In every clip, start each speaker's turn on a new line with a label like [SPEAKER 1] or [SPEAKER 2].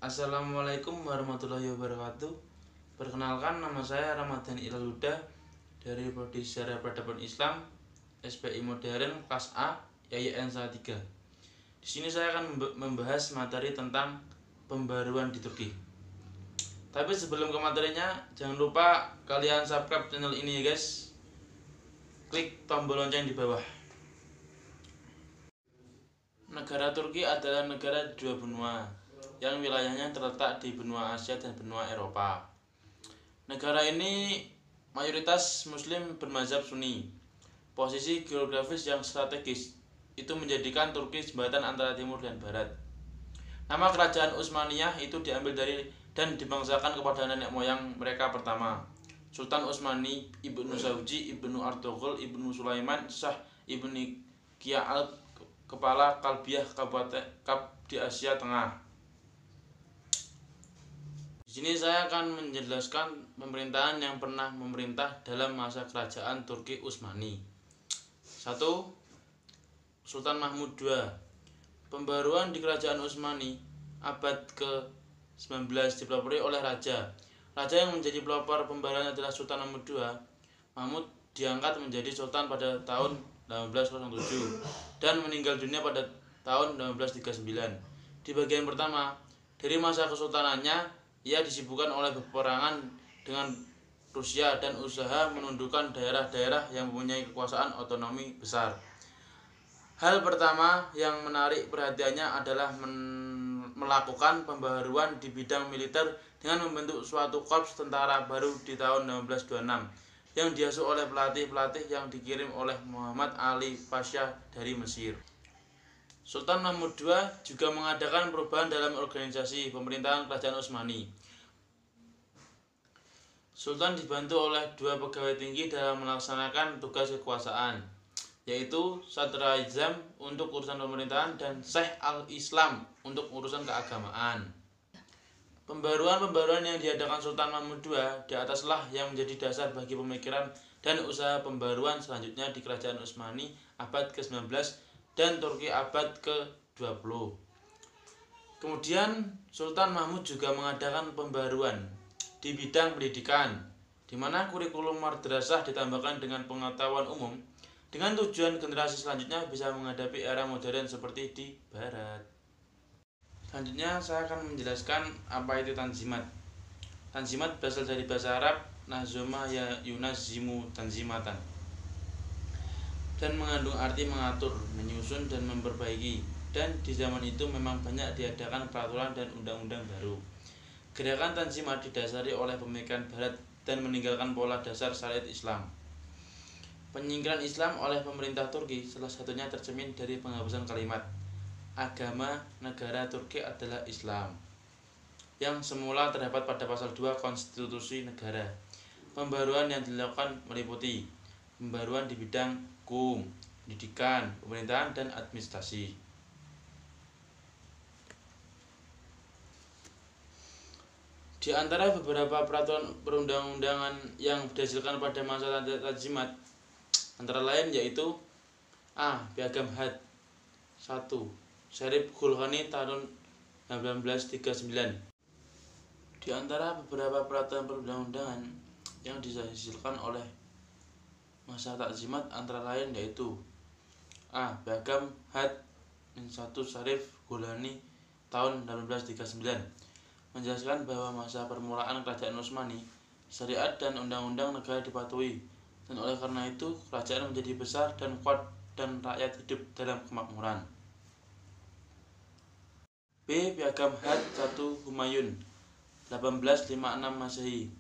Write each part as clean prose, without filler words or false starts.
[SPEAKER 1] Assalamualaikum warahmatullahi wabarakatuh. Perkenalkan, nama saya Ramadan Ilal Huda dari Prodi Sejarah Peradaban Islam SPI Modern kelas A YIN 3. Di sini saya akan membahas materi tentang pembaruan di Turki. Tapi sebelum ke materinya, jangan lupa kalian subscribe channel ini ya guys. Klik tombol lonceng di bawah. Negara Turki adalah negara dua benua yang wilayahnya terletak di benua Asia dan benua Eropa. Negara ini mayoritas muslim bermazhab Sunni. Posisi geografis yang strategis itu menjadikan Turki jembatan antara timur dan barat. Nama kerajaan Utsmaniyah itu diambil dari dan dibangsakan kepada nenek moyang mereka pertama, Sultan Utsmani Ibnu Sauji Ibnu Ardogol Ibnu Sulaiman Shah Ibnu Kia'al, kepala Kalbiyah Kabupaten Kap di Asia Tengah. Di sini saya akan menjelaskan pemerintahan yang pernah memerintah dalam masa kerajaan Turki Utsmani. 1. Sultan Mahmud II. Pembaruan di kerajaan Utsmani abad ke-19 dipelopori oleh raja. Raja yang menjadi pelopor pembaruan adalah Sultan Mahmud II. Mahmud diangkat menjadi sultan pada tahun 1807 dan meninggal dunia pada tahun 1839. Di bagian pertama dari masa kesultanannya, ia disibukkan oleh peperangan dengan Rusia dan usaha menundukkan daerah-daerah yang mempunyai kekuasaan otonomi besar. Hal pertama yang menarik perhatiannya adalah melakukan pembaharuan di bidang militer dengan membentuk suatu korps tentara baru di tahun 1826 yang diasuh oleh pelatih-pelatih yang dikirim oleh Muhammad Ali Pasha dari Mesir. Sultan Mahmud II juga mengadakan perubahan dalam organisasi pemerintahan kerajaan Utsmani. Sultan dibantu oleh dua pegawai tinggi dalam melaksanakan tugas kekuasaan, yaitu Sadr Aizam untuk urusan pemerintahan dan Syekh al-Islam untuk urusan keagamaan. Pembaruan-pembaruan yang diadakan Sultan Mahmud II di ataslah yang menjadi dasar bagi pemikiran dan usaha pembaruan selanjutnya di kerajaan Utsmani abad ke-19 dan Turki abad ke-20. Kemudian Sultan Mahmud juga mengadakan pembaruan di bidang pendidikan, di mana kurikulum madrasah ditambahkan dengan pengetahuan umum dengan tujuan generasi selanjutnya bisa menghadapi era modern seperti di barat. Selanjutnya saya akan menjelaskan apa itu tanzimat. Tanzimat berasal dari bahasa Arab nazoma ya yunazimu tanzimatan dan mengandung arti mengatur, menyusun dan memperbaiki. Dan di zaman itu memang banyak diadakan peraturan dan undang-undang baru. Gerakan tanzimat didasari oleh pemikiran barat dan meninggalkan pola dasar syariat Islam. Penyingkiran Islam oleh pemerintah Turki salah satunya tercermin dari penghapusan kalimat agama negara Turki adalah Islam yang semula terdapat pada pasal 2 konstitusi negara. Pembaruan yang dilakukan meliputi pembaruan di bidang hukum, pendidikan, pemerintahan, dan administrasi. Di antara beberapa peraturan perundang-undangan yang dihasilkan pada masa tanzimat antara lain yaitu A. Piagam Had 1. Syarif Khulkhani tahun 1939. Di antara beberapa peraturan perundang-undangan yang dihasilkan oleh masa tanzimat antara lain yaitu A. Piagam Had 1. Syarif Khulkhani tahun 1939 menjelaskan bahwa masa permulaan kerajaan Utsmani, syariat dan undang-undang negara dipatuhi, dan oleh karena itu kerajaan menjadi besar dan kuat dan rakyat hidup dalam kemakmuran. B. Piagam Had 1 Humayun 1856 Masehi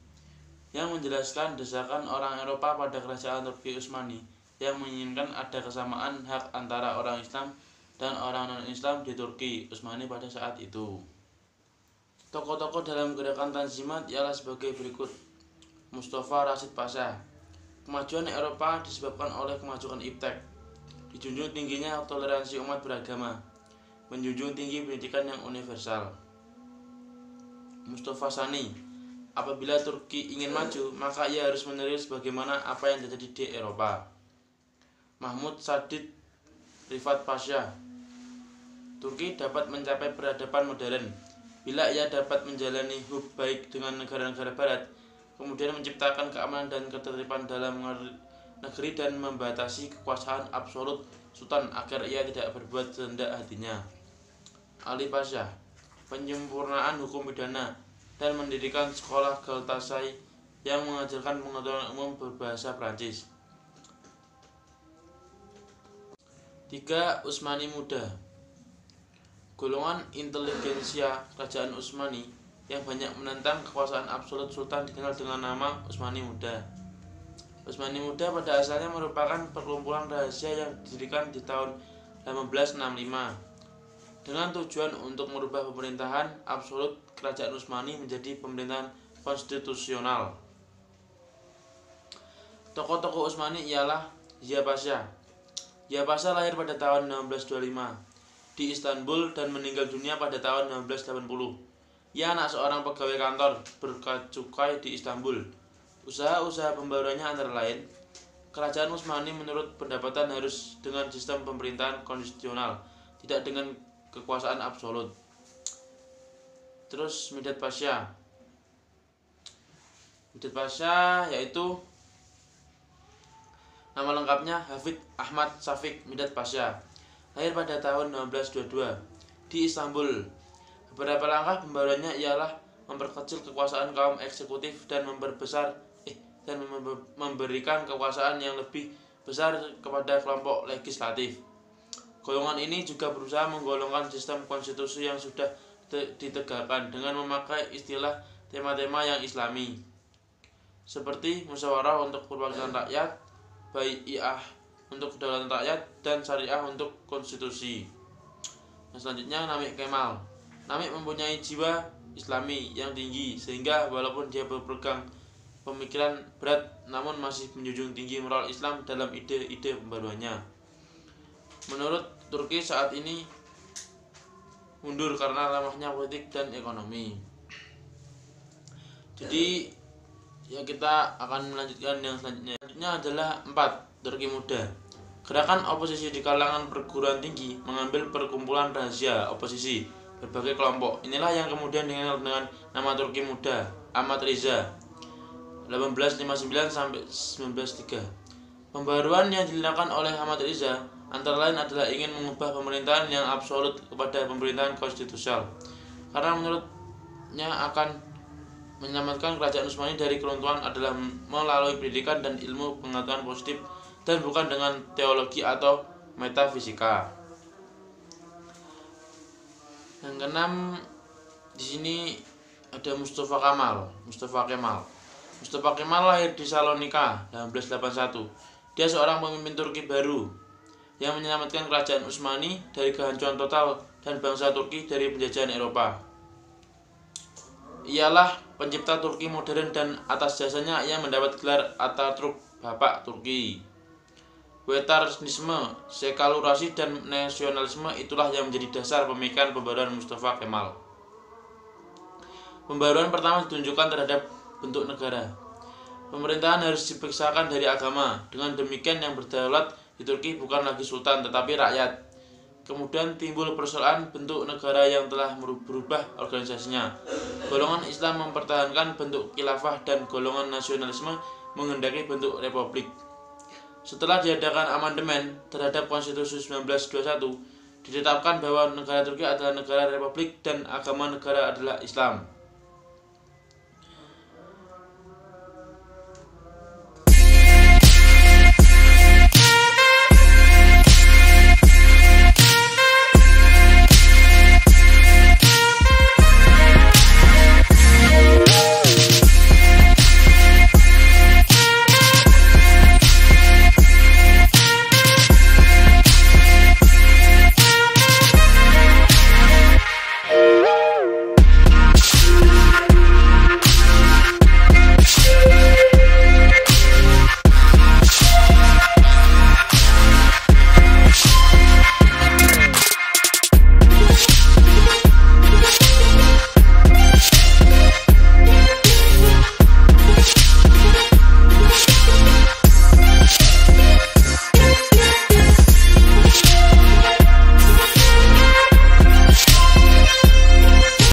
[SPEAKER 1] yang menjelaskan desakan orang Eropa pada kerajaan Turki Utsmani yang menginginkan ada kesamaan hak antara orang Islam dan orang non-Islam di Turki Utsmani pada saat itu. Tokoh-tokoh dalam gerakan tanzimat ialah sebagai berikut. Mustafa Rashid Pasha. Kemajuan Eropa disebabkan oleh kemajuan iptek. Dijunjung tingginya toleransi umat beragama. Menjunjung tinggi pendidikan yang universal. Mustafa Sani. Apabila Turki ingin maju, maka ia harus meniru sebagaimana apa yang terjadi di Eropa. Mahmud Sadid Rifat Pasha. Turki dapat mencapai peradaban modern Bila ia dapat menjalani hub baik dengan negara-negara barat, kemudian menciptakan keamanan dan ketertiban dalam negeri dan membatasi kekuasaan absolut sultan agar ia tidak berbuat sehendak hatinya. Ali Pasha, penyempurnaan hukum pidana dan mendirikan sekolah Galatasaray yang mengajarkan pengetahuan umum berbahasa Prancis. 3. Utsmani Muda. Golongan inteligensia kerajaan Utsmani yang banyak menentang kekuasaan absolut sultan dikenal dengan nama Utsmani Muda. Utsmani Muda pada asalnya merupakan perkumpulan rahasia yang didirikan di tahun 1865 dengan tujuan untuk merubah pemerintahan absolut kerajaan Utsmani menjadi pemerintahan konstitusional. Tokoh-tokoh Utsmani ialah Yahya Pasha. Yahya Pasha lahir pada tahun 1625 di Istanbul dan meninggal dunia pada tahun 1680. Ia anak seorang pegawai kantor bercukai di Istanbul. Usaha-usaha pembaruannya antara lain, kerajaan Utsmani menurut pendapatan harus dengan sistem pemerintahan konstitusional, tidak dengan kekuasaan absolut. Terus Midhat Pasha. Midhat Pasha yaitu nama lengkapnya Hafidh Ahmad Syafiq Midhat Pasha. Lahir pada tahun 1922 di Istanbul. Beberapa langkah pembaruannya ialah memperkecil kekuasaan kaum eksekutif dan memberikan kekuasaan yang lebih besar kepada kelompok legislatif. Golongan ini juga berusaha menggolongkan sistem konstitusi yang sudah ditegakkan dengan memakai istilah tema-tema yang islami seperti musyawarah untuk perwakilan rakyat, bai'ah untuk kedaulatan rakyat, dan syariah untuk konstitusi. Selanjutnya Namik Kemal. Namik mempunyai jiwa islami yang tinggi sehingga walaupun dia berpegang pemikiran berat namun masih menjunjung tinggi moral Islam dalam ide-ide pembaruannya. Menurut Turki saat ini mundur karena lemahnya politik dan ekonomi. Jadi ya kita akan melanjutkan yang selanjutnya. Selanjutnya adalah 4. Turki Muda. Gerakan oposisi di kalangan perguruan tinggi mengambil perkumpulan rahasia oposisi berbagai kelompok. Inilah yang kemudian dikenal dengan nama Turki Muda. Ahmad Riza 1859 sampai 1903. Pembaruan yang dilakukan oleh Ahmad Riza antara lain adalah ingin mengubah pemerintahan yang absolut kepada pemerintahan konstitusional, karena menurutnya akan menyelamatkan kerajaan Utsmani dari keruntuhan adalah melalui pendidikan dan ilmu pengetahuan positif dan bukan dengan teologi atau metafisika. Yang keenam di sini ada Mustafa Kemal. Mustafa Kemal lahir di Salonika 1981. Dia seorang pemimpin Turki baru yang menyelamatkan kerajaan Utsmani dari kehancuran total dan bangsa Turki dari penjajahan Eropa. Ialah pencipta Turki modern dan atas jasanya ia mendapat gelar Atatürk, Bapak Turki. Wetarisme, sekularasi, dan nasionalisme itulah yang menjadi dasar pemikiran pembaruan Mustafa Kemal. Pembaruan pertama ditunjukkan terhadap bentuk negara. Pemerintahan harus dipisahkan dari agama. Dengan demikian yang berdaulat di Turki bukan lagi sultan tetapi rakyat. Kemudian timbul persoalan bentuk negara yang telah berubah organisasinya. Golongan Islam mempertahankan bentuk khilafah dan golongan nasionalisme menghendaki bentuk republik. Setelah diadakan amandemen terhadap konstitusi 1921, ditetapkan bahwa negara Turki adalah negara republik dan agama negara adalah Islam.